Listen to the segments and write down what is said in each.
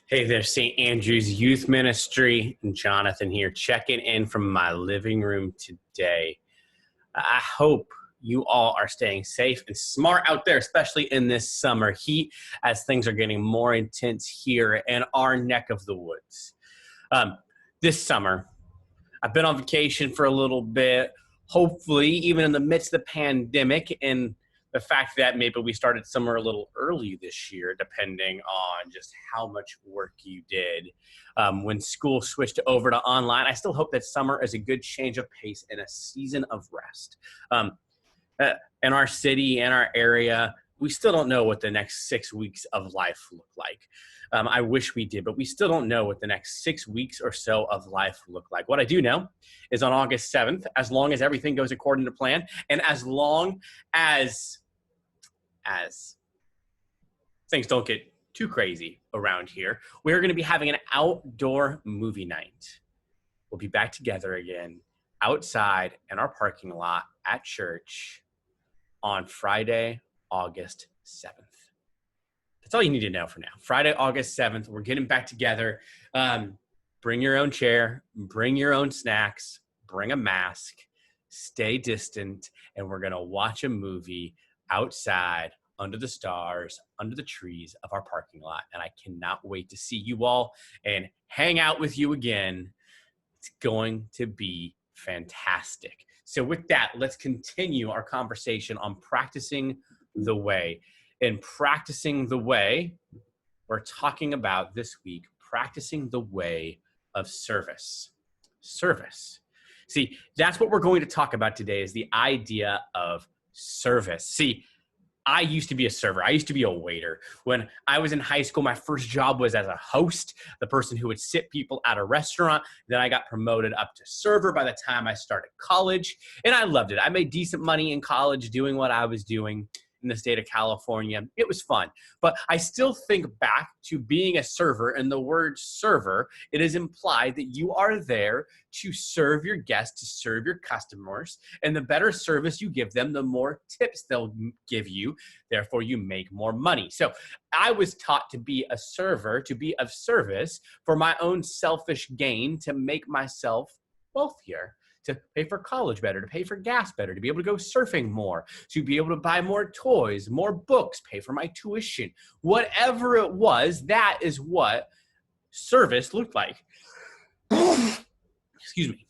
Hey there, St. Andrew's Youth Ministry. Jonathan here, checking in from my living room today. I hope you all are staying safe and smart out there, especially in this summer heat as things are getting more intense here in our neck of the woods. Um, this summer, I've been on vacation for a little bit, hopefully, even in the midst of the pandemic, and the fact that maybe we started summer a little early this year, depending on just how much work you did. When school switched over to online, I still hope that summer is a good change of pace and a season of rest. Um, in our city and our area, we still don't know what the next 6 weeks of life look like. I wish we did, but we still don't know what the next 6 weeks or so of life look like. What I do know is on August 7th, as long as everything goes according to plan, and as long as things don't get too crazy around here, we're going to be having an outdoor movie night. We'll be back together again outside in our parking lot at church on Friday, August 7th. That's all you need to know for now. Friday, August 7th, we're getting back together. Bring your own chair, bring your own snacks, bring a mask, stay distant, and we're going to watch a movie outside under the stars, under the trees of our parking lot. And I cannot wait to see you all and hang out with you again. It's going to be fantastic. So with that, let's continue our conversation on practicing the way. In practicing the way, we're talking about this week, practicing the way of service. Service. See, that's what we're going to talk about today, is the idea of service. See, I used to be a server. I used to be a waiter. When I was in high school, my first job was as a host, the person who would sit people at a restaurant. Then I got promoted up to server by the time I started college, and I loved it. I made decent money in college doing what I was doing in the state of California. It was fun. But I still think back to being a server, and the word server, it is implied that you are there to serve your guests, to serve your customers, and the better service you give them, the more tips they'll give you. Therefore, you make more money. So I was taught to be a server, to be of service for my own selfish gain, to make myself wealthier, to pay for college better, to pay for gas better, to be able to go surfing more, to be able to buy more toys, more books, pay for my tuition. Whatever it was, that is what service looked like. Excuse me.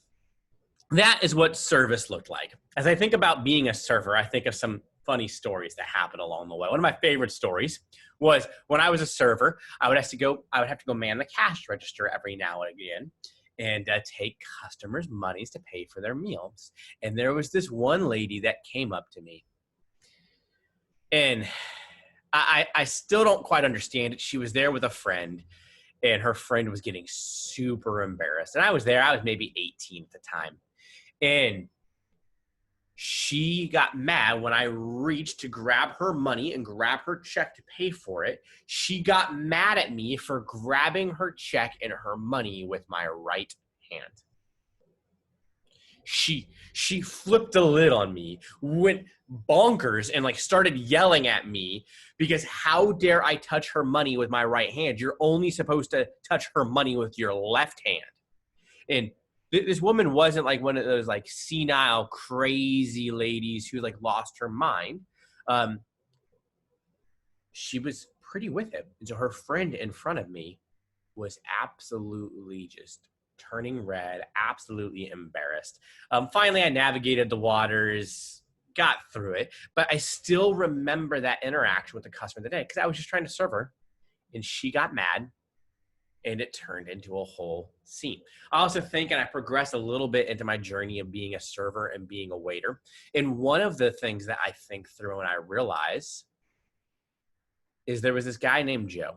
That is what service looked like. As I think about being a server, I think of some funny stories that happened along the way. One of my favorite stories was when I was a server, I would have to go man the cash register every now and again, and take customers' monies to pay for their meals. And there was this one lady that came up to me, and I still don't quite understand it. She was there with a friend, and her friend was getting super embarrassed. And I was there. I was maybe 18 at the time. And she got mad when I reached to grab her money and grab her check to pay for it. She got mad at me for grabbing her check and her money with my right hand. She flipped the lid on me, went bonkers, and started yelling at me because how dare I touch her money with my right hand? You're only supposed to touch her money with your left hand. And this woman wasn't like one of those senile, crazy ladies who lost her mind. She was pretty with it. And so her friend in front of me was absolutely just turning red, absolutely embarrassed. Finally, I navigated the waters, got through it, but I still remember that interaction with the customer today because I was just trying to serve her, and she got mad, and it turned into a whole scene. I also think, and I progressed a little bit into my journey of being a server and being a waiter, and one of the things that I think through and I realize is there was this guy named Joe.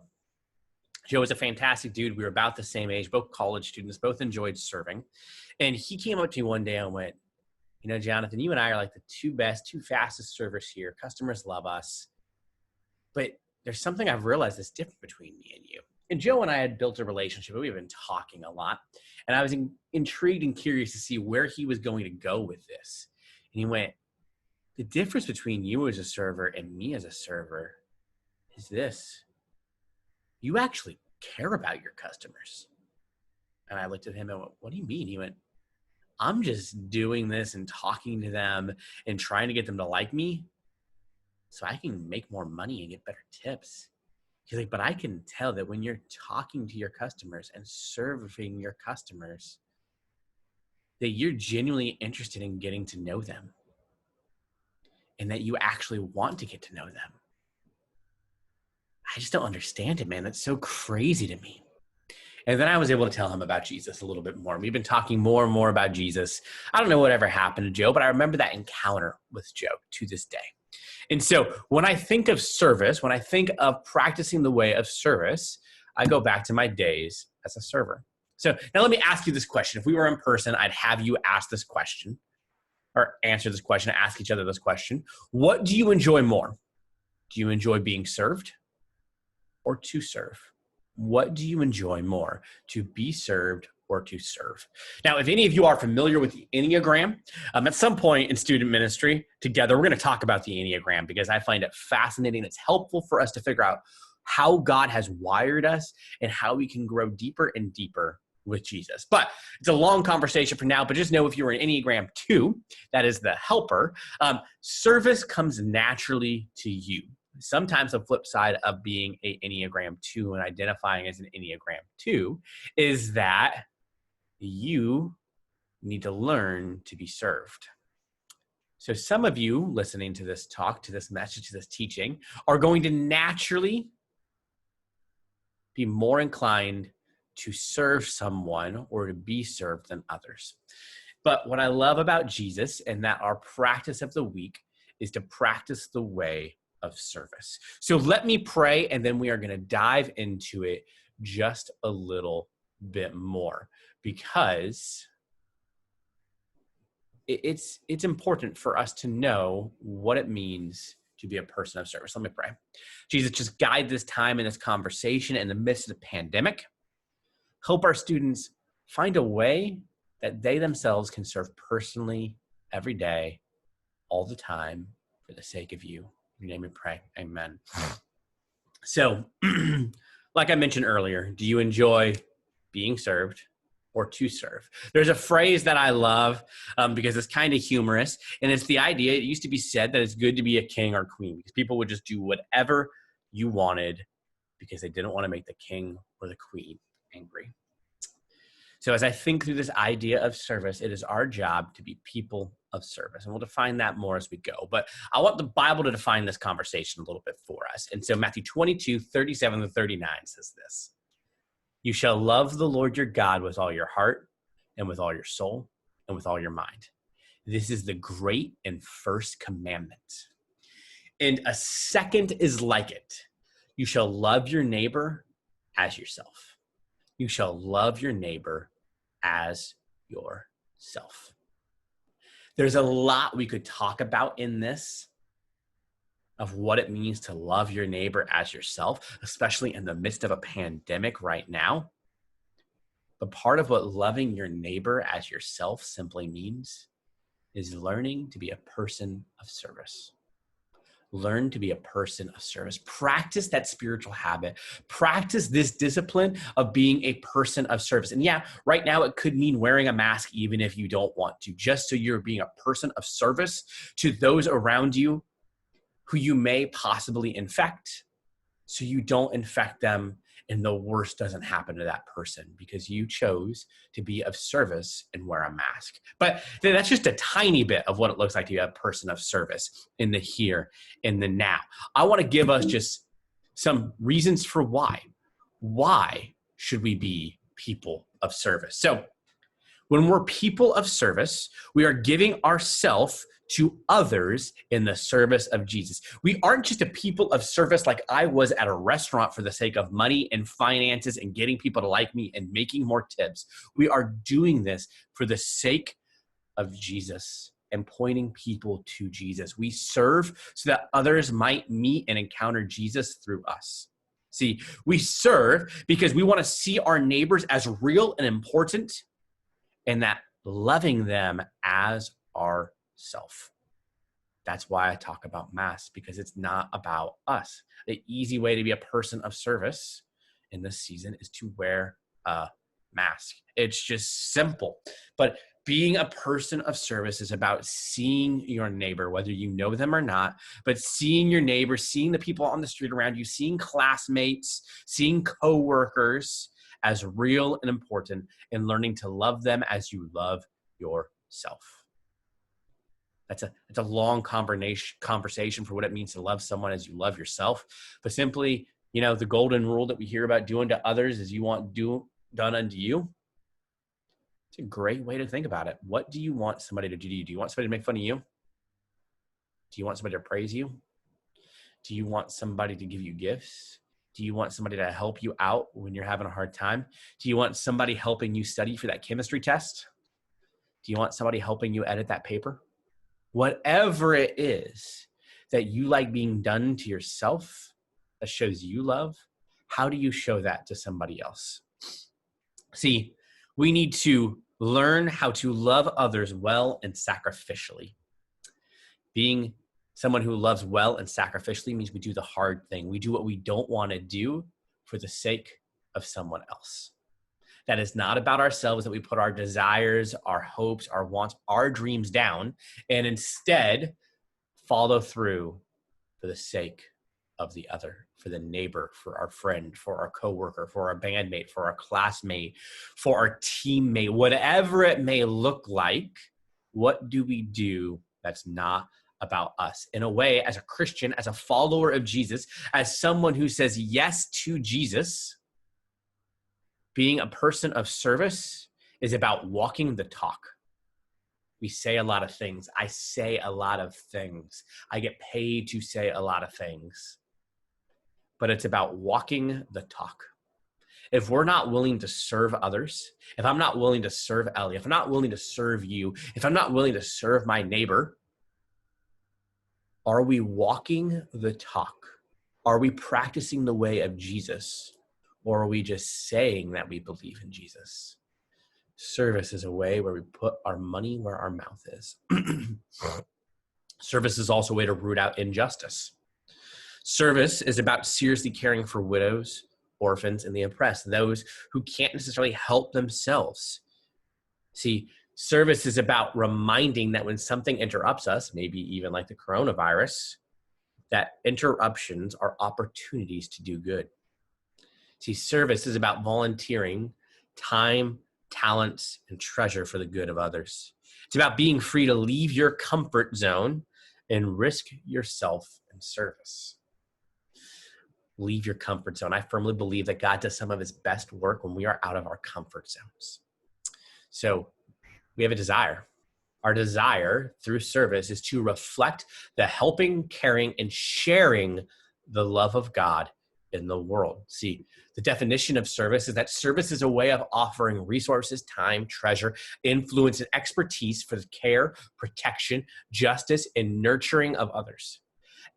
Joe was a fantastic dude. We were about the same age, both college students, both enjoyed serving. And he came up to me one day and went, Jonathan, you and I are like the two fastest servers here. Customers love us. But there's something I've realized that's different between me and you. And Joe and I had built a relationship. We've been talking a lot. And I was intrigued and curious to see where he was going to go with this. And he went, the difference between you as a server and me as a server is this. You actually care about your customers. And I looked at him and went, what do you mean? He went, I'm just doing this and talking to them and trying to get them to like me so I can make more money and get better tips. He's like, but I can tell that when you're talking to your customers and serving your customers, that you're genuinely interested in getting to know them and that you actually want to get to know them. I just don't understand it, man. That's so crazy to me. And then I was able to tell him about Jesus a little bit more. We've been talking more and more about Jesus. I don't know whatever happened to Joe, but I remember that encounter with Joe to this day. And so when I think of service, when I think of practicing the way of service, I go back to my days as a server. So now let me ask you this question. If we were in person, I'd have you ask this question or answer this question, ask each other this question. What do you enjoy more? Do you enjoy being served or to serve? What do you enjoy more, to be served or to serve? Now, if any of you are familiar with the Enneagram, at some point in student ministry together, we're going to talk about the Enneagram because I find it fascinating. It's helpful for us to figure out how God has wired us and how we can grow deeper and deeper with Jesus. But it's a long conversation for now, but just know if you're an Enneagram 2, that is the helper, service comes naturally to you. Sometimes the flip side of being an Enneagram 2 and identifying as an Enneagram 2 is that you need to learn to be served. So some of you listening to this talk, to this message, to this teaching, are going to naturally be more inclined to serve someone or to be served than others. But what I love about Jesus and that our practice of the week is to practice the way of service. So let me pray, and then we are going to dive into it just a little bit more because it's important for us to know what it means to be a person of service. Let me pray. Jesus, just guide this time in this conversation in the midst of the pandemic. Help our students find a way that they themselves can serve personally every day, all the time, for the sake of you. In your name we pray. Amen. So, like I mentioned earlier, do you enjoy being served or to serve? There's a phrase that I love because it's kind of humorous, and it's the idea, it used to be said that it's good to be a king or queen because people would just do whatever you wanted because they didn't want to make the king or the queen angry. So as I think through this idea of service, it is our job to be people of service. And we'll define that more as we go. But I want the Bible to define this conversation a little bit for us. And so Matthew 22:37-39 says this: "You shall love the Lord your God with all your heart and with all your soul and with all your mind. This is the great and first commandment. And a second is like it. You shall love your neighbor as yourself." You shall love your neighbor as yourself. There's a lot we could talk about in this of what it means to love your neighbor as yourself, especially in the midst of a pandemic right now. But part of what loving your neighbor as yourself simply means is learning to be a person of service. Learn to be a person of service. Practice that spiritual habit. Practice this discipline of being a person of service. And yeah, right now it could mean wearing a mask even if you don't want to, just so you're being a person of service to those around you who you may possibly infect, so you don't infect them and the worst doesn't happen to that person because you chose to be of service and wear a mask. But that's just a tiny bit of what it looks like to be a person of service in the here and the now. I want to give us just some reasons for why. Why should we be people of service? So when we're people of service, we are giving ourselves to others in the service of Jesus. We aren't just a people of service like I was at a restaurant for the sake of money and finances and getting people to like me and making more tips. We are doing this for the sake of Jesus and pointing people to Jesus. We serve so that others might meet and encounter Jesus through us. See, we serve because we want to see our neighbors as real and important, and that loving them as ourself. That's why I talk about masks, because it's not about us. The easy way to be a person of service in this season is to wear a mask. It's just simple. But being a person of service is about seeing your neighbor, whether you know them or not, but seeing your neighbor, seeing the people on the street around you, seeing classmates, seeing coworkers as real and important, and learning to love them as you love yourself. That's a long conversation for what it means to love someone as you love yourself. But simply, the golden rule that we hear about doing to others as you want done unto you. It's a great way to think about it. What do you want somebody to do to you? Do you want somebody to make fun of you? Do you want somebody to praise you? Do you want somebody to give you gifts? Do you want somebody to help you out when you're having a hard time? Do you want somebody helping you study for that chemistry test? Do you want somebody helping you edit that paper? Whatever it is that you like being done to yourself that shows you love, how do you show that to somebody else? See, we need to learn how to love others well and sacrificially. Being someone who loves well and sacrificially means we do the hard thing. We do what we don't want to do for the sake of someone else. That is not about ourselves, that we put our desires, our hopes, our wants, our dreams down, and instead follow through for the sake of the other, for the neighbor, for our friend, for our coworker, for our bandmate, for our classmate, for our teammate, whatever it may look like. What do we do that's not about us? In a way, as a Christian, as a follower of Jesus, as someone who says yes to Jesus, being a person of service is about walking the talk. We say a lot of things. I say a lot of things. I get paid to say a lot of things. But it's about walking the talk. If we're not willing to serve others, if I'm not willing to serve Ellie, if I'm not willing to serve you, if I'm not willing to serve my neighbor, are we walking the talk? Are we practicing the way of Jesus? Or are we just saying that we believe in Jesus? Service is a way where we put our money where our mouth is. Service is also a way to root out injustice. Service is about seriously caring for widows, orphans, and the oppressed, those who can't necessarily help themselves. See, service is about reminding that when something interrupts us, maybe even like the coronavirus, that interruptions are opportunities to do good. See, service is about volunteering time, talents, and treasure for the good of others. It's about being free to leave your comfort zone and risk yourself in service. Leave your comfort zone. I firmly believe that God does some of his best work when we are out of our comfort zones. So we have a desire. Our desire through service is to reflect the helping, caring, and sharing the love of God in the world. See, the definition of service is that service is a way of offering resources, time, treasure, influence, and expertise for the care, protection, justice, and nurturing of others.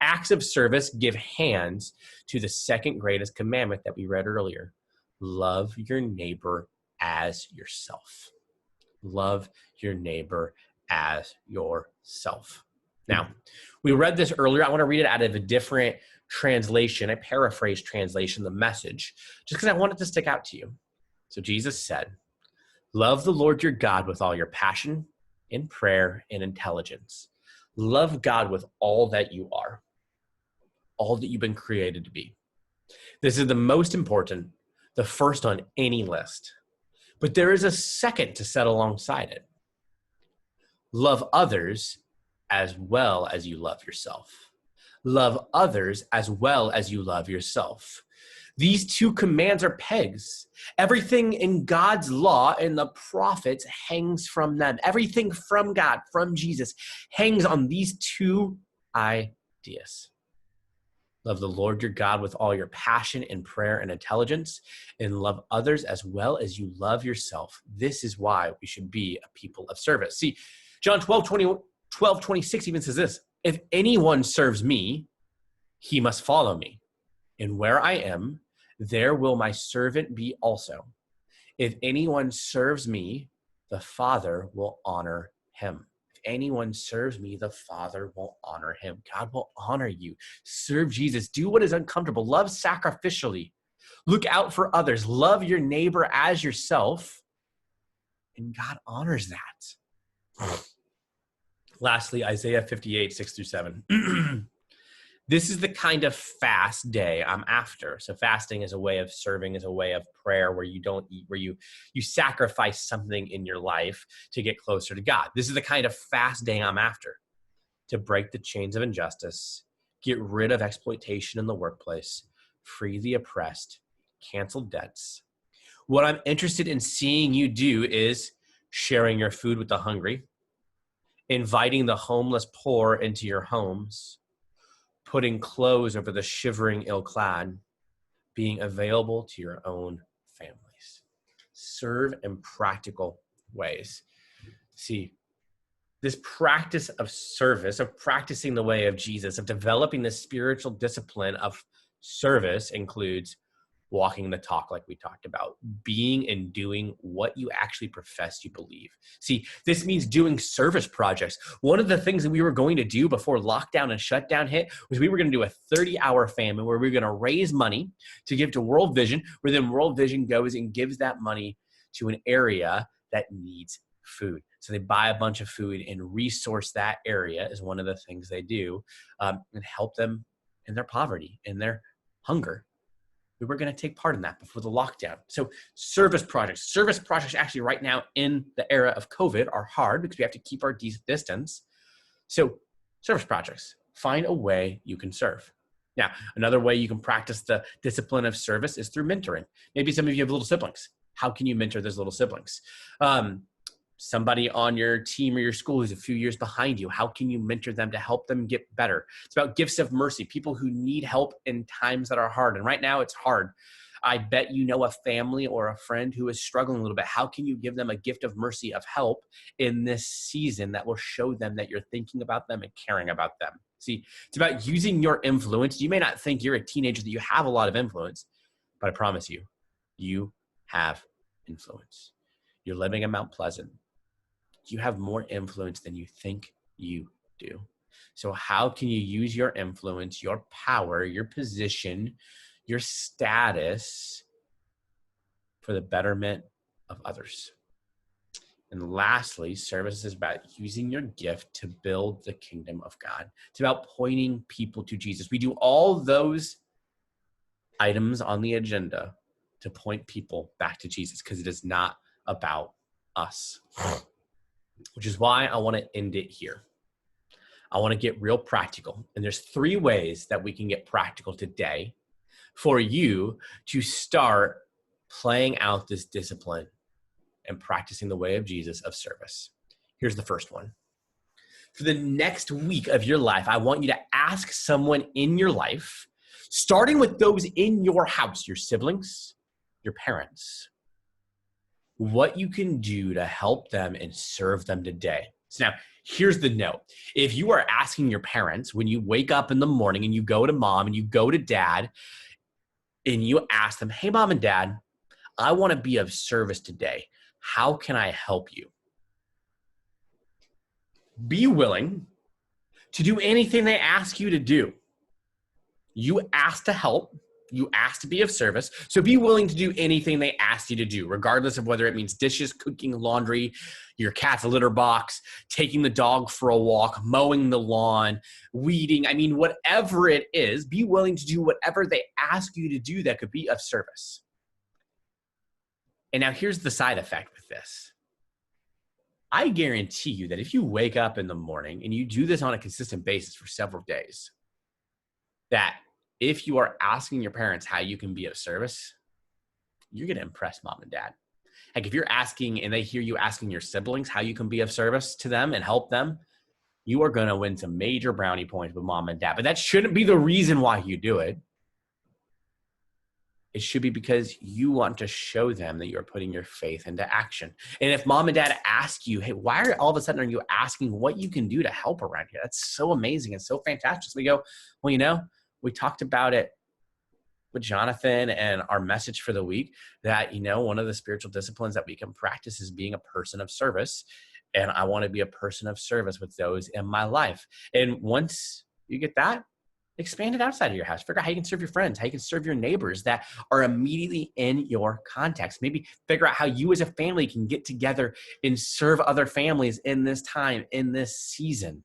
Acts of service give hands to the second greatest commandment that we read earlier. Love your neighbor as yourself. Love your neighbor as yourself. Now, we read this earlier. I want to read it out of a different translation, a paraphrase translation, the Message, just because I want it to stick out to you. So Jesus said, love the Lord your God with all your passion, in prayer, and intelligence. Love God with all that you are, all that you've been created to be. This is the most important, the first on any list. But there is a second to set alongside it. Love others as well as you love yourself. Love others as well as you love yourself. These two commands are pegs. Everything in God's law and the prophets hangs from them. Everything from God, from Jesus, hangs on these two ideas. Love the Lord your God with all your passion and prayer and intelligence, and love others as well as you love yourself. This is why we should be a people of service. See, John 12:26 even says this, if anyone serves me, he must follow me. And where I am, there will my servant be also. If anyone serves me, the Father will honor him. If anyone serves me, the Father will honor him. God will honor you. Serve Jesus. Do what is uncomfortable. Love sacrificially. Look out for others. Love your neighbor as yourself. And God honors that. Lastly, Isaiah 58, 6-7. This is the kind of fast day I'm after. So fasting is a way of serving, is a way of prayer where you don't eat, where you sacrifice something in your life to get closer to God. This is the kind of fast day I'm after, to break the chains of injustice, get rid of exploitation in the workplace, free the oppressed, cancel debts. What I'm interested in seeing you do is sharing your food with the hungry, inviting the homeless poor into your homes, putting clothes over the shivering ill-clad, being available to your own families. Serve in practical ways. See, this practice of service, of practicing the way of Jesus, of developing the spiritual discipline of service includes walking the talk like we talked about, being and doing what you actually profess you believe. See, this means doing service projects. One of the things that we were going to do before lockdown and shutdown hit was we were going to do a 30-hour famine where we were going to raise money to give to World Vision, where then World Vision goes and gives that money to an area that needs food. So they buy a bunch of food and resource that area is one of the things they do, and help them in their poverty, in their hunger. We were going to take part in that before the lockdown. So service projects actually right now in the era of COVID are hard because we have to keep our distance. So service projects, find a way you can serve. Now, another way you can practice the discipline of service is through mentoring. Maybe some of you have little siblings. How can you mentor those little siblings? Somebody on your team or your school who's a few years behind you, how can you mentor them to help them get better? It's about gifts of mercy, people who need help in times that are hard. And right now it's hard. I bet you know a family or a friend who is struggling a little bit. How can you give them a gift of mercy, of help in this season that will show them that you're thinking about them and caring about them? See, it's about using your influence. You may not think you're a teenager that you have a lot of influence, but I promise you, you have influence. You're living in Mount Pleasant. You have more influence than you think you do. So how can you use your influence, your power, your position, your status for the betterment of others? And lastly, service is about using your gift to build the kingdom of God. It's about pointing people to Jesus. We do all those items on the agenda to point people back to Jesus because it is not about us. Which is why I want to end it here. I want to get real practical. And there's 3 ways that we can get practical today for you to start playing out this discipline and practicing the way of Jesus of service. Here's the first one. For the next week of your life, I want you to ask someone in your life, starting with those in your house, your siblings, your parents, what you can do to help them and serve them today. So now, here's the note. If you are asking your parents when you wake up in the morning and you go to mom and you go to dad and you ask them, hey, mom and dad, I want to be of service today. How can I help you? Be willing to do anything they ask you to do. You ask to help. You ask to be of service. So be willing to do anything they ask you to do, regardless of whether it means dishes, cooking, laundry, your cat's litter box, taking the dog for a walk, mowing the lawn, weeding. I mean, whatever it is, be willing to do whatever they ask you to do that could be of service. And now here's the side effect with this. I guarantee you that if you wake up in the morning and you do this on a consistent basis for several days, that if you are asking your parents how you can be of service, you're going to impress mom and dad. Like if you're asking and they hear you asking your siblings how you can be of service to them and help them, you are going to win some major brownie points with mom and dad. But that shouldn't be the reason why you do it. It should be because you want to show them that you're putting your faith into action. And if mom and dad ask you, hey, why are all of a sudden are you asking what you can do to help around here? That's so amazing and so fantastic. So we go, well, you know, we talked about it with Jonathan and our message for the week that, you know, one of the spiritual disciplines that we can practice is being a person of service. And I want to be a person of service with those in my life. And once you get that, Expand it outside of your house. Figure out how you can serve your friends, how you can serve your neighbors that are immediately in your context. Maybe figure out how you as a family can get together and serve other families in this time, in this season.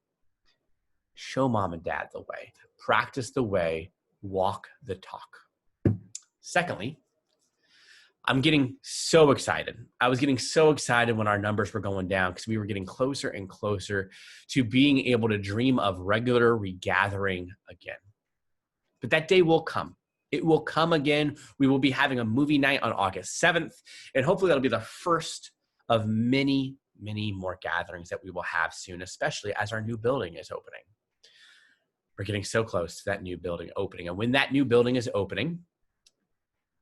Show mom and dad the way. Practice the way. Walk the talk. Secondly, I'm getting so excited. I was getting so excited when our numbers were going down because we were getting closer and closer to being able to dream of regular regathering again. But that day will come. It will come again. We will be having a movie night on August 7th, and hopefully that'll be the first of many, many more gatherings that we will have soon, especially as our new building is opening. We're getting so close to that new building opening. And when that new building is opening,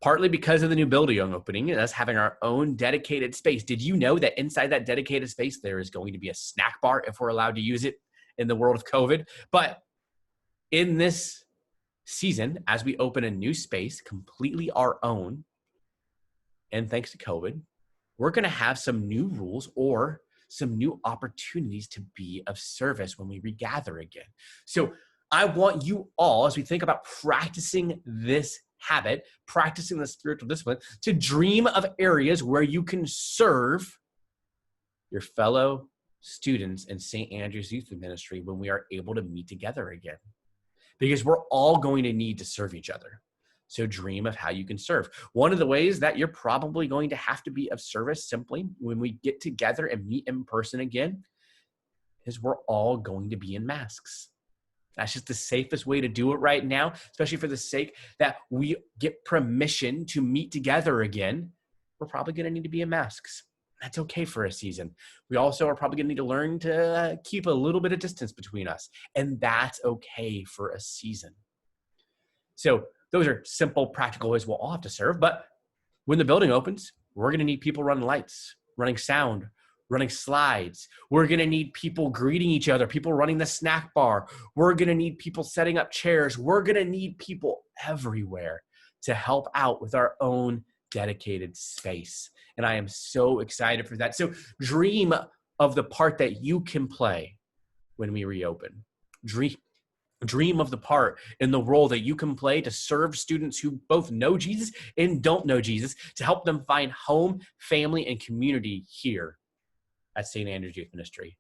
partly because of the new building opening and us having our own dedicated space. Did you know that inside that dedicated space, there is going to be a snack bar if we're allowed to use it in the world of COVID? But in this season, as we open a new space, completely our own, and thanks to COVID, we're going to have some new rules or some new opportunities to be of service when we regather again. So I want you all, as we think about practicing this habit, practicing the spiritual discipline, to dream of areas where you can serve your fellow students in St. Andrew's Youth Ministry when we are able to meet together again. Because we're all going to need to serve each other. So dream of how you can serve. One of the ways that you're probably going to have to be of service simply when we get together and meet in person again is we're all going to be in masks. That's just the safest way to do it right now, especially for the sake that we get permission to meet together again. We're probably going to need to be in masks. That's okay for a season. We also are probably going to need to learn to keep a little bit of distance between us, and that's okay for a season. So those are simple, practical ways we'll all have to serve. But when the building opens, we're going to need people running lights, running sound, running slides. We're going to need people greeting each other, people running the snack bar. We're going to need people setting up chairs. We're going to need people everywhere to help out with our own dedicated space. And I am so excited for that. So dream of the part that you can play when we reopen. Dream of the part in the role that you can play to serve students who both know Jesus and don't know Jesus, to help them find home, family, and community here at St. Andrew's Youth Ministry.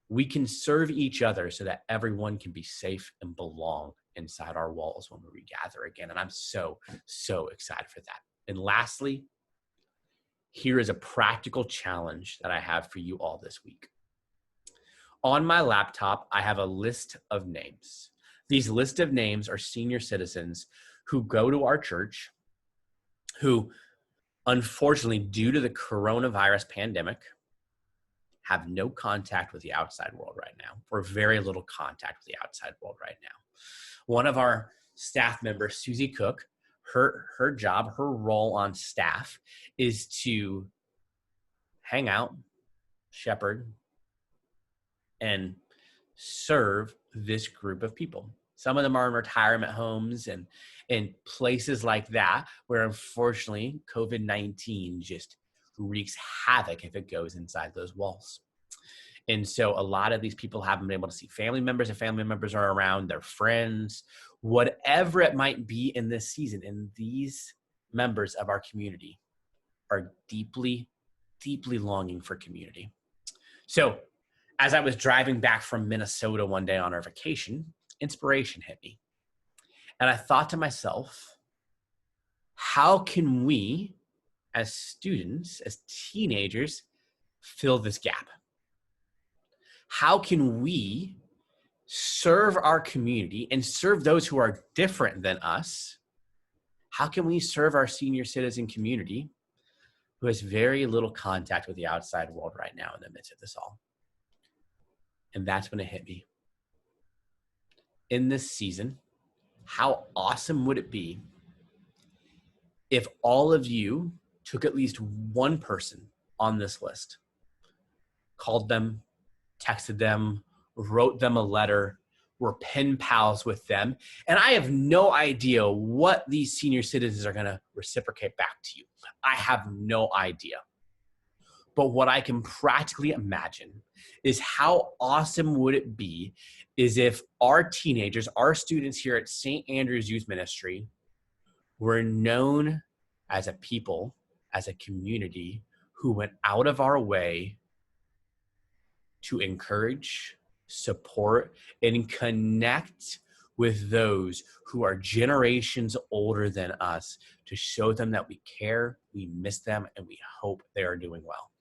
We can serve each other so that everyone can be safe and belong inside our walls when we regather again. And I'm so, so excited for that. And lastly, here is a practical challenge that I have for you all this week. On my laptop, I have a list of names. These list of names are senior citizens who go to our church, who unfortunately, due to the coronavirus pandemic, have no contact with the outside world right now, or very little contact with the outside world right now. One of our staff members, Susie Cook, her job, her role on staff is to hang out, shepherd, and serve this group of people. Some of them are in retirement homes and in places like that, where unfortunately COVID-19 just wreaks havoc if it goes inside those walls. And so a lot of these people haven't been able to see family members, and family members are around, their friends, whatever it might be in this season. And these members of our community are deeply, deeply longing for community. So as I was driving back from Minnesota one day on our vacation, inspiration hit me. And I thought to myself, how can we as students, as teenagers, fill this gap? How can we serve our community and serve those who are different than us? How can we serve our senior citizen community who has very little contact with the outside world right now in the midst of this all? And that's when it hit me. In this season, how awesome would it be if all of you took at least one person on this list, called them, texted them, wrote them a letter, were pen pals with them. And I have no idea what these senior citizens are going to reciprocate back to you. I have no idea. But what I can practically imagine is how awesome would it be is if our teenagers, our students here at St. Andrew's Youth Ministry were known as a people, as a community who went out of our way to encourage, support, and connect with those who are generations older than us, to show them that we care, we miss them, and we hope they are doing well.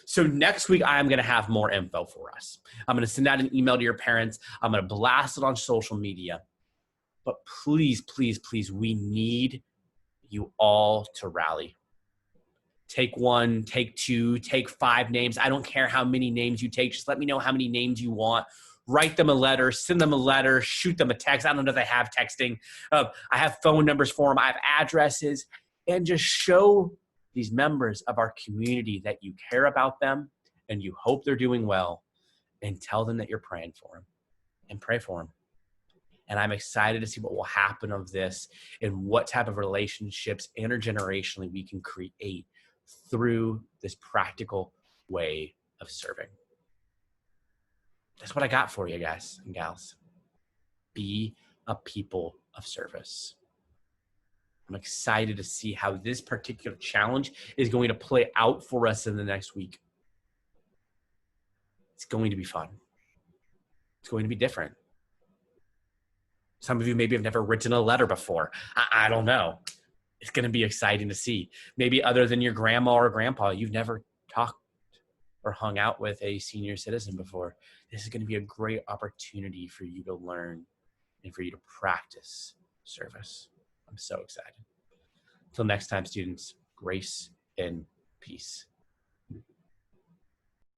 So next week, I am going to have more info for us. I'm going to send out an email to your parents. I'm going to blast it on social media. But please, please, please, we need you all to rally. Take 1, take 2, take 5 names. I don't care how many names you take. Just let me know how many names you want. Write them a letter, send them a letter, shoot them a text. I don't know if they have texting. I have phone numbers for them. I have addresses. And just show these members of our community that you care about them and you hope they're doing well, and tell them that you're praying for them, and pray for them. And I'm excited to see what will happen of this and what type of relationships intergenerationally we can create through this practical way of serving. That's what I got for you, guys and gals. Be a people of service. I'm excited to see how this particular challenge is going to play out for us in the next week. It's going to be fun. It's going to be different. Some of you maybe have never written a letter before. I don't know. It's going to be exciting to see. Maybe other than your grandma or grandpa, you've never talked or hung out with a senior citizen before. This is going to be a great opportunity for you to learn and for you to practice service. I'm so excited. Until next time, students, grace and peace.